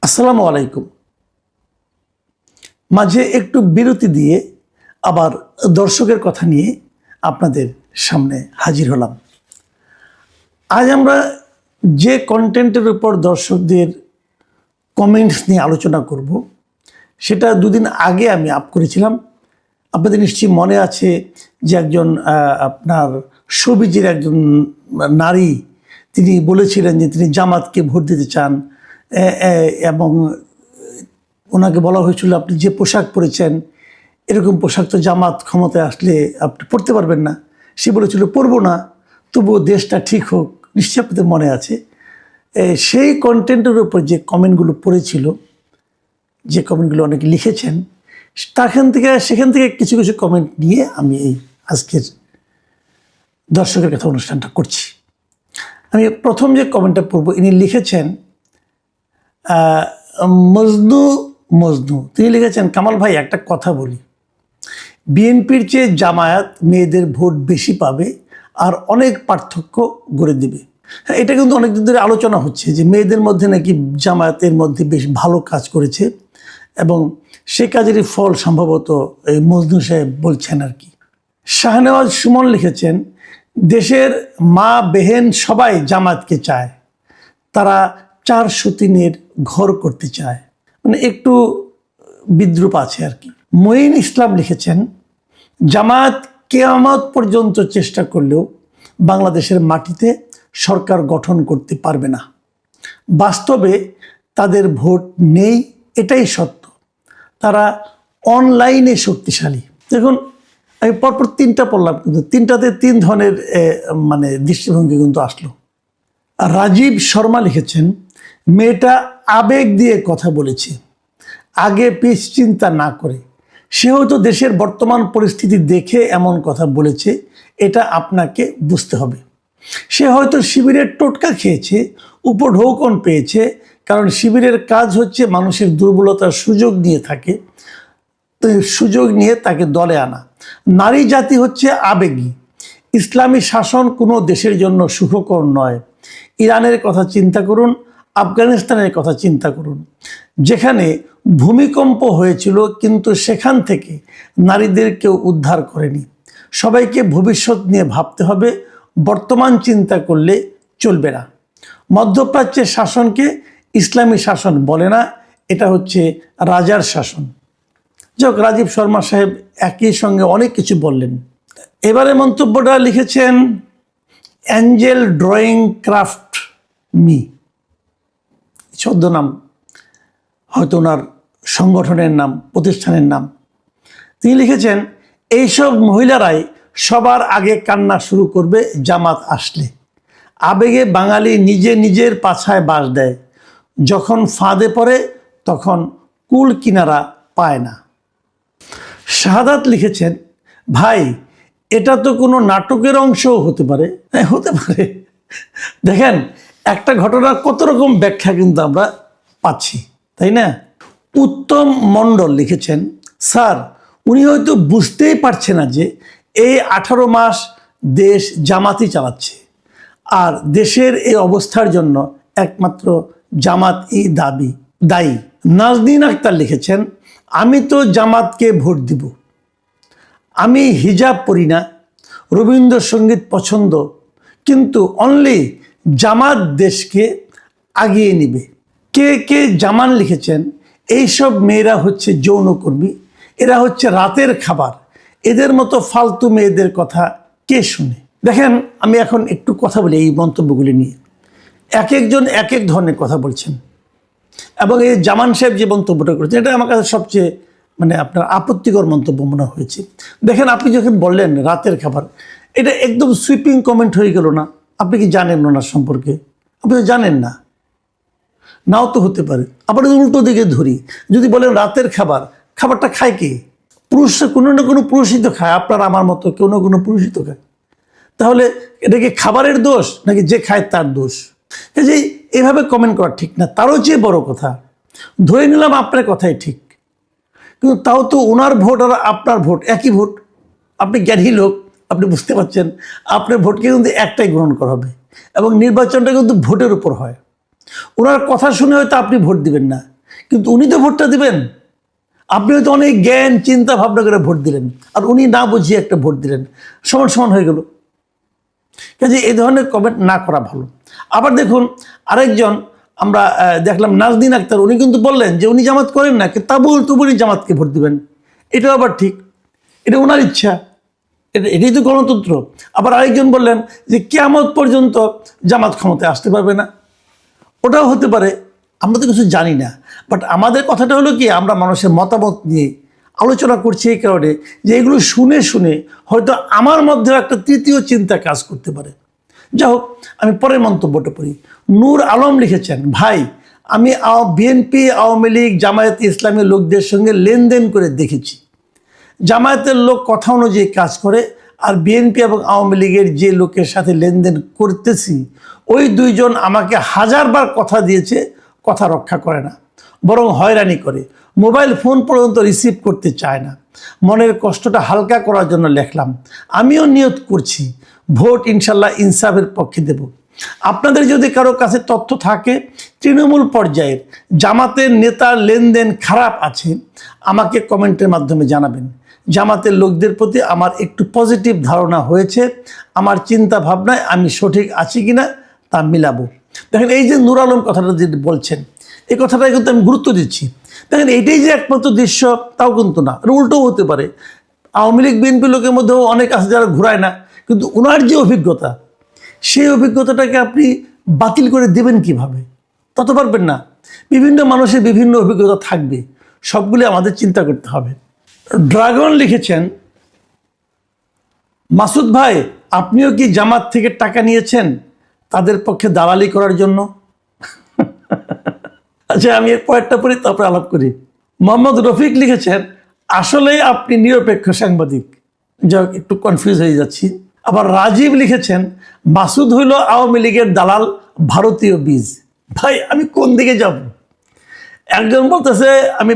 আসসালামু আলাইকুম। মাঝে একটু বিরতি দিয়ে আবার দর্শকের কথা নিয়ে আপনাদের সামনে হাজির হলাম। আজ আমরা যে কন্টেন্টের উপর দর্শকদের কমেন্টস নিয়ে আলোচনা করব, সেটা দুদিন আগে আমি আপ করেছিলাম। আপনাদের নিশ্চয়ই মনে আছে যে একজন আপনার শোবিজের একজন নারী, তিনি বলেছিলেন যে তিনি জামাতকে ভোট দিতে চান এবং ওনাকে বলা হয়েছিল আপনি যে পোশাক পরেছেন এরকম পোশাক তো জামাত ক্ষমতায় আসলে আপনি পরতে পারবেন না। সে বলেছিল পরবো না, তবুও দেশটা ঠিক হোক। নিশ্চয়ই আপনাদের মনে আছে। সেই কন্টেন্টের উপর যে কমেন্টগুলো পড়েছিল, যে কমেন্টগুলো অনেকে লিখেছেন, সেখান থেকে কিছু কিছু কমেন্ট নিয়ে আমি এই আজকের দর্শকের কথা অনুষ্ঠানটা করছি। আমি প্রথম যে কমেন্টটা পড়ব, ইনি লিখেছেন মজনু। তিনি লিখেছেন, কামাল ভাই একটা কথা বলি, বিএনপির চেয়ে জামায়াত মেয়েদের ভোট বেশি পাবে আর অনেক পার্থক্য গড়ে দেবে। হ্যাঁ, এটা কিন্তু অনেকদিন ধরে আলোচনা হচ্ছে যে মেয়েদের মধ্যে নাকি জামায়াতের মধ্যে বেশ ভালো কাজ করেছে এবং সে কাজেরই ফল সম্ভবত এই মজনু সাহেব বলছেন আর কি। শাহনেওয়াজ সুমন লিখেছেন, দেশের মা বেহেন সবাই জামায়াতকে চায়, তারা 403-এর ঘর করতে চায়। মানে একটু বিদ্রুপ আছে আর কি। মঈন ইসলাম লিখেছেন, জামায়াত কিয়ামত পর্যন্ত চেষ্টা করলেও বাংলাদেশের মাটিতে সরকার গঠন করতে পারবে না। বাস্তবে তাদের ভোট নেই, এটাই সত্য। তারা অনলাইনে শক্তিশালী। দেখুন, আমি পরপর তিনটা পড়লাম, কিন্তু তিনটাতে তিন ধরনের দৃষ্টিভঙ্গি কিন্তু আসলো। রাজীব শর্মা লিখেছেন, মেয়েটা আবেগ দিয়ে কথা বলেছে, আগে পিছ চিন্তা না করে। সে হয়তো দেশের বর্তমান পরিস্থিতি দেখে এমন কথা বলেছে, এটা আপনাকে বুঝতে হবে। সে হয়তো শিবিরের টোটকা খেয়েছে, উপঢৌকন পেয়েছে, কারণ শিবিরের কাজ হচ্ছে মানুষের দুর্বলতার সুযোগ নিয়ে তাকে দলে আনা। নারী জাতি হচ্ছে আবেগী। ইসলামী শাসন কোনো দেশের জন্য সুখকর নয়। ইরানের কথা চিন্তা করুন, আফগানিস্তানের কথা চিন্তা করুন, যেখানে ভূমিকম্প হয়েছিল কিন্তু সেখান থেকে নারীদের কেউ উদ্ধার করেনি। সবাইকে ভবিষ্যৎ নিয়ে ভাবতে হবে, বর্তমান চিন্তা করলে চলবে না। মধ্যপ্রাচ্যের শাসনকে ইসলামী শাসন বলে না, এটা হচ্ছে রাজার শাসন। যাক, রাজীব শর্মা সাহেব একই সঙ্গে অনেক কিছু বললেন। এবারে মন্তব্যটা লিখেছেন অ্যাঞ্জেল ড্রয়িং ক্রাফট মি, ছদ্মনাম, হয়তো ওনার সংগঠনের নাম, প্রতিষ্ঠানের নাম। তিনি লিখেছেন, এইসব মহিলারাই সবার আগে কান্না শুরু করবে জামাত আসলে। আবেগে বাঙালি নিজের পাছায় বাস দেয়, যখন ফাঁদে পড়ে তখন কুল কিনারা পায় না। শাহাদাত লিখেছেন, ভাই এটা তো কোনো নাটকের অংশও হতে পারে। হ্যাঁ, হতে পারে। দেখেন, একটা ঘটনার কত রকম ব্যাখ্যা কিন্তু আমরা পাচ্ছি, তাই না? উত্তম মণ্ডল লিখেছেন, স্যার উনি হয়তো বুঝতেই পারছে না যে এই 18 মাস দেশ জামাতই চালাচ্ছে, আর দেশের এই অবস্থার জন্য একমাত্র জামাতই দায়ী। নাজনীন আক্তার লিখেছেন, আমি তো জামাতকে ভোট দিব। আমি হিজাব পরি না, রবীন্দ্রসঙ্গীত পছন্দ, কিন্তু অনলি জামাত দেশকে আগিয়ে নেবে। কে জামান লিখেছেন, এইসব মেয়েরা হচ্ছে যৌনকর্মী, এরা হচ্ছে রাতের খাবার, এদের মতো ফালতু মেয়েদের কথা কে শুনে। দেখেন, আমি এখন একটু কথা বলি এই মন্তব্যগুলি নিয়ে। এক একজন এক এক ধরনের কথা বলছেন, এবং এই জামান সাহেব যে মন্তব্যটা করেছেন, এটা আমার কাছে সবচেয়ে আপনার আপত্তিকর মন্তব্য মনে হয়েছে। দেখেন, আপনি যখন বললেন রাতের খাবার, এটা একদম সুইপিং কমেন্ট হয়ে গেল না? আপনি কি জানেন ওনার সম্পর্কে? আপনি তো জানেন না, নাও তো হতে পারে। আবার উল্টো দিকে ধরি, যদি বলেন রাতের খাবারটা খায় কে? পুরুষ, কোনো না কোনো পুরুষই তো খায়, আপনার আমার মতো কেউ না কোনো পুরুষই তো খায়। তাহলে এটা কি খাবারের দোষ নাকি যে খায় তার দোষ? যে এভাবে কমেন্ট করা ঠিক না। তারও চেয়ে বড় কথা, ধরে নিলাম আপনার কথাই ঠিক, কিন্তু তাও তো ওনার ভোট আর আপনার ভোট একই ভোট। আপনি জ্ঞানী লোক, আপনি বুঝতে পারছেন, আপনার ভোটকে কিন্তু একটাই গ্রহণ করা হবে, এবং নির্বাচনটা কিন্তু ভোটের উপর হয়। ওনার কথা শুনে হয়তো আপনি ভোট দিবেন না, কিন্তু উনি তো ভোটটা দিবেন। আপনি হয়তো অনেক জ্ঞান চিন্তা ভাবনা করে ভোট দিলেন, আর উনি না বুঝিয়ে একটা ভোট দিলেন, সমান সমান হয়ে গেল। কাজে এই ধরনের কমেন্ট না করা ভালো। আবার দেখুন, আরেকজন আমরা দেখলাম নাজনীন আক্তার, উনি কিন্তু বললেন যে উনি জামাত করেন না, তাবুল তুবুলি জামাতকে ভোট দিবেন। এটাও আবার ঠিক, এটা ওনার ইচ্ছা, এটাই তো গণতন্ত্র। আবার আরেকজন বললেন যে কিয়ামত পর্যন্ত জামাত ক্ষমতায় আসতে পারবে না, ওটাও হতে পারে, আমরা তো কিছু জানি না। বাট আমাদের কথাটা হলো কি, আমরা মানুষের মতামত নিয়ে আলোচনা করছি এই কারণে যে এগুলো শুনে শুনে হয়তো আমার মধ্যে একটা তৃতীয় চিন্তা কাজ করতে পারে। যাই হোক, আমি পরের মন্তব্যটা পড়ি। নূর আলম লিখেছেন, ভাই আমি বিএনপি, আওয়ামী লীগ, জামায়াত ইসলামী লোকদের সঙ্গে লেনদেন করে দেখেছি। জামায়াতের লোক কথা অনুযায়ী কাজ করে, আর বিএনপি এবং আওয়ামী লীগের যে লোকের সাথে লেনদেন করতেছি, ওই দুইজন আমাকে হাজারবার কথা দিয়েছে, কথা রক্ষা করে না, বরং হয়রানি করে, মোবাইল ফোন পর্যন্ত রিসিভ করতে চায় না। মনের কষ্টটা হালকা করার জন্য লেখলাম। আমিও নিয়ত করছি ভোট ইনশাল্লাহ ইনসাফের পক্ষে দেব। আপনাদের যদি কারো কাছে তথ্য থাকে তৃণমূল পর্যায়ের জামাতের নেতার লেনদেন খারাপ আছে, আমাকে কমেন্টের মাধ্যমে জানাবেন। জামাতের লোকদের প্রতি আমার একটু পজিটিভ ধারণা হয়েছে, আমার চিন্তা ভাবনায় আমি সঠিক আছি কিনা তা মিলাবো। দেখেন, এই যে নূর আলম কথাটা যদি বলছেন, এই কথাটাই কিন্তু আমি গুরুত্ব দিচ্ছি। দেখেন, এইটাই যে একমাত্র দৃশ্য তাও কিন্তু না, উল্টোও হতে পারে। আওয়ামী লীগ বিএনপি লোকের মধ্যেও অনেক আছে যারা ঘুরায় না, কিন্তু ওনার যে অভিজ্ঞতা, সেই অভিজ্ঞতাটাকে আপনি বাতিল করে দেবেন কিভাবে? তত পারবেন না। বিভিন্ন মানুষের বিভিন্ন অভিজ্ঞতা থাকবে, সবগুলি আমাদের চিন্তা করতে হবে। ড্রাগন লিখেছেন, মাসুদ ভাই আপনিও কি জামাত থেকে টাকা নিয়েছেন তাদের পক্ষে দালালি করার জন্য? আচ্ছা, আমি এর পরেরটা পড়ি, তারপরে আলাপ করি। মোহাম্মদ রফিক লিখেছেন, আসলে আপনি নিরপেক্ষ সাংবাদিক। যাই হোক, একটু কনফিউজ হয়ে যাচ্ছি। আবার রাজীব লিখেছেন, মাসুদ হইল আওয়ামী লীগের দালাল, ভারতীয় বীজ। ভাই আমি কোন দিকে যাব? একজন বলতেছে আমি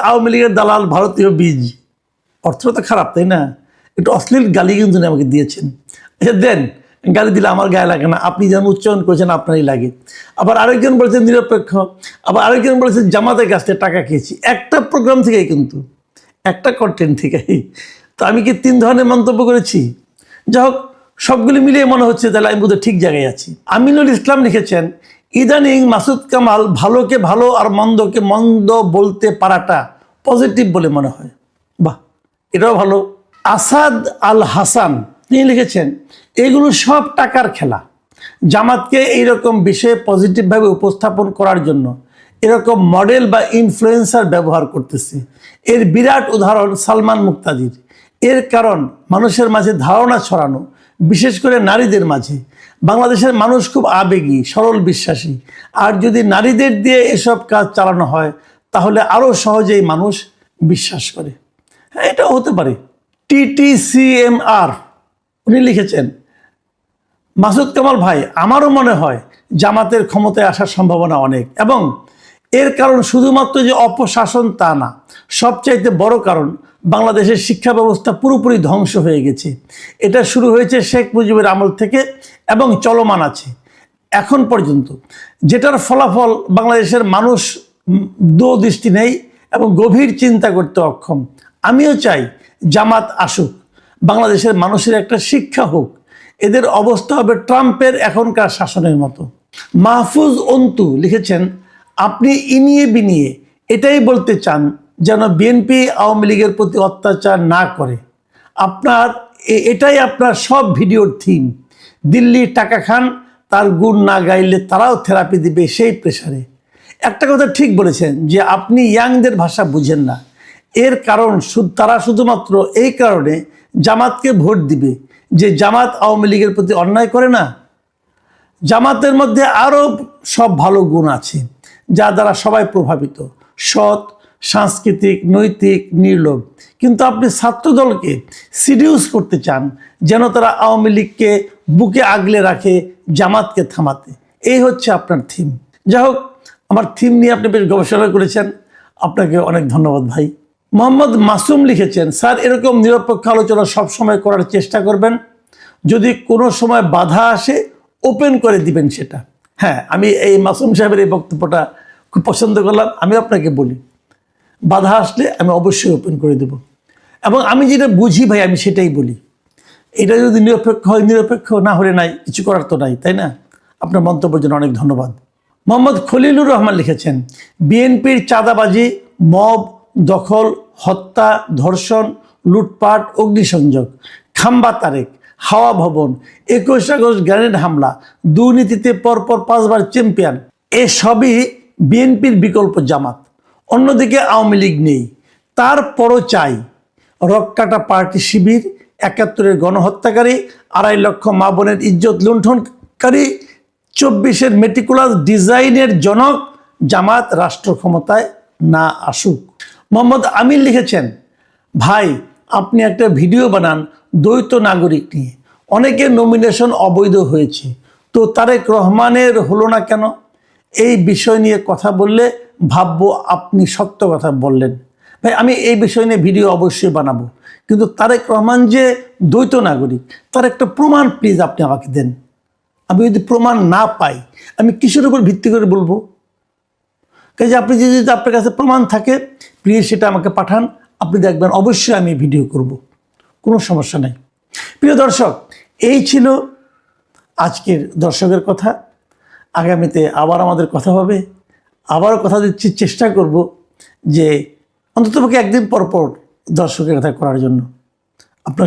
আওয়ামী লীগের দালাল, ভারতীয় বীজ, অর্থটা তো খারাপ, তাই না? একটু অশ্লীল গালি কিন্তু আমাকে দিয়েছেন। আচ্ছা দেন, গালি দিলে আমার গায়ে লাগে না, আপনি যেমন উচ্চারণ করেছেন আপনারই লাগে। আবার আরেকজন বলেছেন নিরপেক্ষ, আবার আরেকজন বলেছেন জামাতের কাছ থেকে টাকা খেয়েছি। একটা প্রোগ্রাম থেকেই কিন্তু, একটা কন্টেন্ট থেকেই। তো আমি কি 3 ধরনের মন্তব্য করেছি? যাই হোক, সবগুলি মিলিয়ে মনে হচ্ছে তাহলে আমি বোধহয় ঠিক জায়গায় আছি। আমিনুল ইসলাম লিখেছেন, ইদানিং মাসুদ কামাল ভালোকে ভালো আর মন্দকে মন্দ বলতে পারাটা পজিটিভ বলে মনে হয়। বাহ, এটাও ভালো। আসাদ আল হাসান তিনি লিখেছেন, এগুলো সব টাকার খেলা। জামাতকে এইরকম বিষয়ে পজিটিভভাবে উপস্থাপন করার জন্য এরকম মডেল বা ইনফ্লুয়েন্সার ব্যবহার করতেছে। এর বিরাট উদাহরণ সালমান মুক্তাদির। এর কারণ মানুষের মাঝে ধারণা ছড়ানো, বিশেষ করে নারীদের মাঝে। বাংলাদেশের মানুষ খুব আবেগী, সরল বিশ্বাসী, আর যদি নারীদের দিয়ে এসব কাজ চালানো হয় তাহলে আরও সহজেই মানুষ বিশ্বাস করে। হ্যাঁ, এটাও হতে পারে। TTCMR উনি লিখেছেন, মাসুদ কামাল ভাই আমারও মনে হয় জামাতের ক্ষমতায় আসার সম্ভাবনা অনেক, এবং এর কারণ শুধুমাত্র যে অপশাসন তা না, সবচাইতে বড় কারণ বাংলাদেশের শিক্ষা ব্যবস্থা পুরোপুরি ধ্বংস হয়ে গেছে। এটা শুরু হয়েছে শেখ মুজিবের আমল থেকে এবং চলমান আছে এখন পর্যন্ত, যেটার ফলাফল বাংলাদেশের মানুষ দূরদৃষ্টি নেই এবং গভীর চিন্তা করতে অক্ষম। আমিও চাই জামাত আসুক, বাংলাদেশের মানুষের একটা শিক্ষা হোক, এদের অবস্থা হবে ট্রাম্পের এখনকার শাসনের মতো। মাহফুজ অন্তু লিখেছেন, আপনি ইনিয়ে বিনিয়ে এটাই বলতে চান যেন বিএনপি আওয়ামী লীগের প্রতি অত্যাচার না করে। এটাই আপনার সব ভিডিওর থিম। দিল্লি টাকা খান, তার গুণ না গাইলে তারাও থেরাপি দিবে সেই প্রেসারে। একটা কথা ঠিক বলেছেন যে আপনি ইয়াংদের ভাষা বুঝেন না। এর কারণ তারা শুধুমাত্র এই কারণে জামাতকে ভোট দিবে যে জামাত আওয়ামী লীগের প্রতি অন্যায় করে না। জামাতের মধ্যে আরও সব ভালো গুণ আছে যা দ্বারা সবাই প্রভাবিত, সৎ, সাংস্কৃতিক, নৈতিক, নির্লোভ। কিন্তু আপনি ছাত্রদলকে সিডিউস করতে চান যেন তারা আওয়ামী লীগকে বুকে আগলে রাখে জামাতকে থামাতে। এই হচ্ছে আপনার থিম। যাই হোক, আমার থিম নিয়ে আপনি বেশ গবেষণা করেছেন, আপনাকে অনেক ধন্যবাদ ভাই। মোহাম্মদ মাসুম লিখেছেন, স্যার এরকম নিরপেক্ষ আলোচনা সবসময় করার চেষ্টা করবেন, যদি কোনো সময় বাধা আসে ওপেন করে দিবেন সেটা। হ্যাঁ, আমি এই মাসুম সাহেবের এই বক্তব্যটা খুব পছন্দ করলাম। আমি আপনাকে বলি, বাধা আসলে আমি অবশ্যই ওপেন করে দেব, এবং আমি যেটা বুঝি ভাই আমি সেটাই বলি। এটা যদি নিরপেক্ষ হয়, নিরপেক্ষ না হলে নাই, কিছু করার তো নাই, তাই না? আপনার মন্তব্যের জন্য অনেক ধন্যবাদ। মোহাম্মদ খলিলুর রহমান লিখেছেন, বিএনপির চাঁদাবাজি, মব, দখল, হত্যা, ধর্ষণ, লুটপাট, অগ্নিসংযোগ, খাম্বা তারেক, হাওয়া ভবন, 21 আগস্ট গ্রেনেড হামলা, দুর্নীতিতে পরপর 5 বার চ্যাম্পিয়ন, এসবই বিএনপির বিকল্প জামাত। অন্যদিকে আওয়ামী লীগ নেই, তারপরও চাই রক্কাটা পার্টি শিবির, 71-এর গণহত্যাকারী, 2.5 লক্ষ মা বোনের ইজ্জত লুণ্ঠনকারী, 24-এর মেটিকুলাস ডিজাইনের জনক জামাত রাষ্ট্র ক্ষমতায় না আসুক। মোহাম্মদ আমির লিখেছেন, ভাই আপনি একটা ভিডিও বানান দ্বৈত নাগরিক নিয়ে, অনেকের নমিনেশন অবৈধ হয়েছে, তো তারেক রহমানের হলো না কেন? এই বিষয় নিয়ে কথা বললে ভাববো আপনি সত্য কথা বললেন। ভাই আমি এই বিষয় নিয়ে ভিডিও অবশ্যই বানাবো, কিন্তু তারেক রহমান যে দ্বৈত নাগরিক তার একটা প্রমাণ প্লিজ আপনি আমাকে দেন। আমি যদি প্রমাণ না পাই আমি কিসের উপর ভিত্তি করে বলবো? কাজে আপনি যদি আপনার কাছে প্রমাণ থাকে প্লিজ সেটা আমাকে পাঠান, আপনি দেখবেন অবশ্যই আমি ভিডিও করব, কোনো সমস্যা নেই। প্রিয় দর্শক, এই ছিল আজকের দর্শকের কথা। আগামীতে আবার আমাদের কথা হবে, আবারও কথা দিচ্ছি, চেষ্টা করব যে অন্ততপক্ষে একদিন পর পর দর্শকের কথা করার জন্য। আপনার